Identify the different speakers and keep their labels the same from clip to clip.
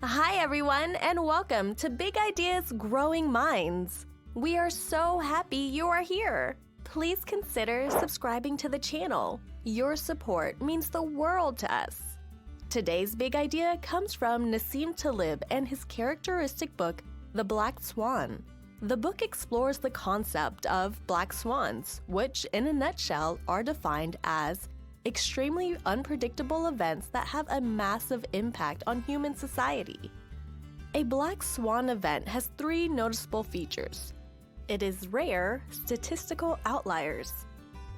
Speaker 1: Hi everyone, and welcome to Big Ideas Growing Minds. We are so happy you are here. Please consider subscribing to the channel. Your support means the world to us. Today's big idea comes from Nassim Taleb and his characteristic book, The Black Swan. The book explores the concept of black swans, which in a nutshell are defined as extremely unpredictable events that have a massive impact on human society. A black swan event has three noticeable features. It is rare, statistical outliers.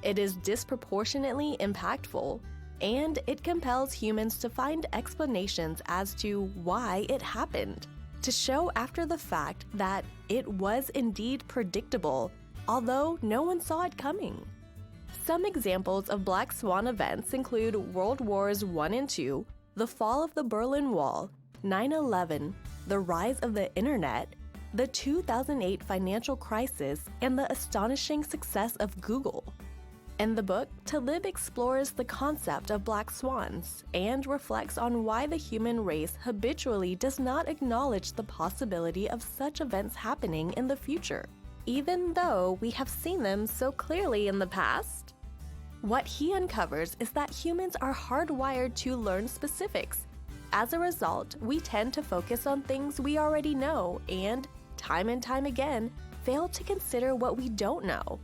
Speaker 1: It is disproportionately impactful, and it compels humans to find explanations as to why it happened, to show after the fact that it was indeed predictable, although no one saw it coming. Some examples of Black Swan events include World Wars I and II, the fall of the Berlin Wall, 9/11, the rise of the Internet, the 2008 financial crisis, and the astonishing success of Google. In the book, Taleb explores the concept of black swans and reflects on why the human race habitually does not acknowledge the possibility of such events happening in the future, even though we have seen them so clearly in the past. What he uncovers is that humans are hardwired to learn specifics. As a result, we tend to focus on things we already know and time again, fail to consider what we don't know.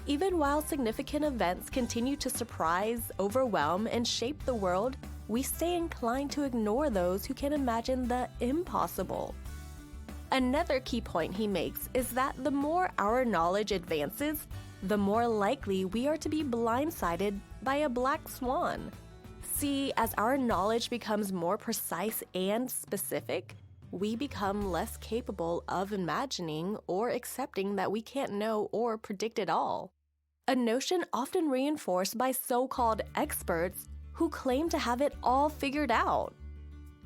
Speaker 1: Even while significant events continue to surprise, overwhelm, and shape the world, we stay inclined to ignore those who can imagine the impossible. Another key point he makes is that the more our knowledge advances, the more likely we are to be blindsided by a black swan. See, as our knowledge becomes more precise and specific, we become less capable of imagining or accepting that we can't know or predict it all. A notion often reinforced by so-called experts who claim to have it all figured out.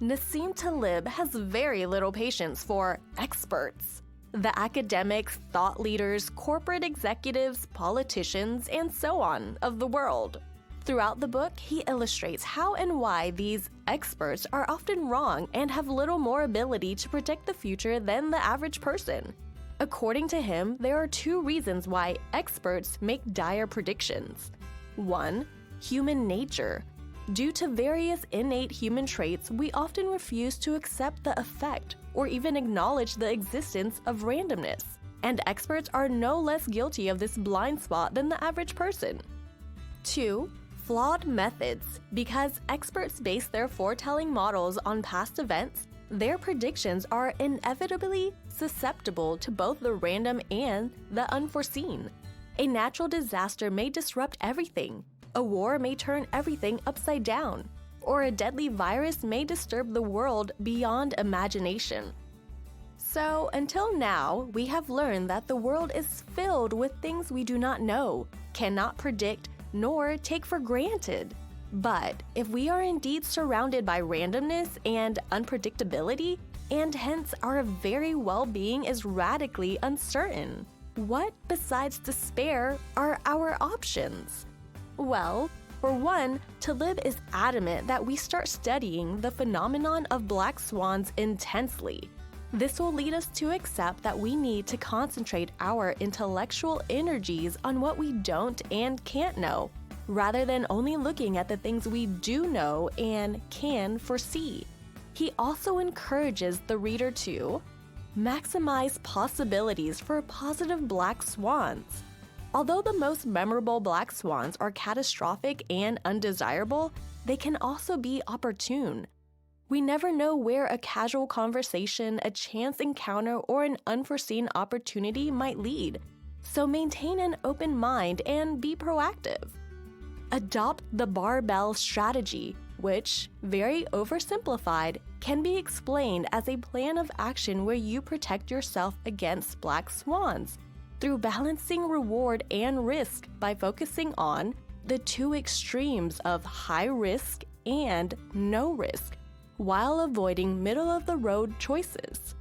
Speaker 1: Nassim Taleb has very little patience for experts, the academics, thought leaders, corporate executives, politicians, and so on of the world. Throughout the book, he illustrates how and why these experts are often wrong and have little more ability to predict the future than the average person. According to him, there are two reasons why experts make dire predictions. 1. Human nature. Due to various innate human traits, we often refuse to accept the effect or even acknowledge the existence of randomness, and experts are no less guilty of this blind spot than the average person. 2. Flawed methods. Because experts base their foretelling models on past events, their predictions are inevitably susceptible to both the random and the unforeseen. A natural disaster may disrupt everything. A war may turn everything upside down, or a deadly virus may disturb the world beyond imagination. So, until now, we have learned that the world is filled with things we do not know, cannot predict, nor take for granted. But if we are indeed surrounded by randomness and unpredictability, and hence our very well-being is radically uncertain, what besides despair are our options? Well, for one, Taleb is adamant that we start studying the phenomenon of black swans intensely. This will lead us to accept that we need to concentrate our intellectual energies on what we don't and can't know, rather than only looking at the things we do know and can foresee. He also encourages the reader to maximize possibilities for positive black swans. Although the most memorable black swans are catastrophic and undesirable, they can also be opportune. We never know where a casual conversation, a chance encounter, or an unforeseen opportunity might lead, so maintain an open mind and be proactive. Adopt the Barbell Strategy, which, very oversimplified, can be explained as a plan of action where you protect yourself against black swans through balancing reward and risk by focusing on the two extremes of high risk and no risk, while avoiding middle-of-the-road choices.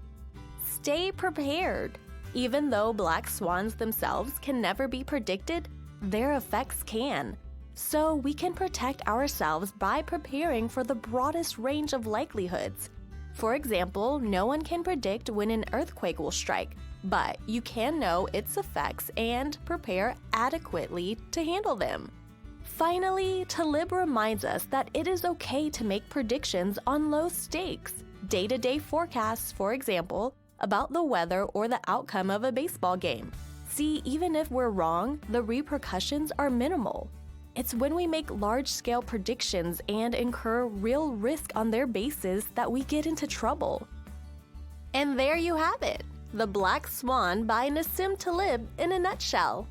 Speaker 1: Stay prepared. Even though black swans themselves can never be predicted, their effects can. So we can protect ourselves by preparing for the broadest range of likelihoods. For example, no one can predict when an earthquake will strike, but you can know its effects and prepare adequately to handle them. Finally, Taleb reminds us that it is okay to make predictions on low stakes, day-to-day forecasts, for example, about the weather or the outcome of a baseball game. See, even if we're wrong, the repercussions are minimal. It's when we make large-scale predictions and incur real risk on their basis that we get into trouble. And there you have it, The Black Swan by Nassim Taleb in a nutshell.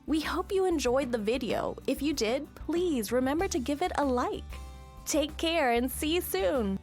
Speaker 1: We hope you enjoyed the video. If you did, please remember to give it a like. Take care and see you soon!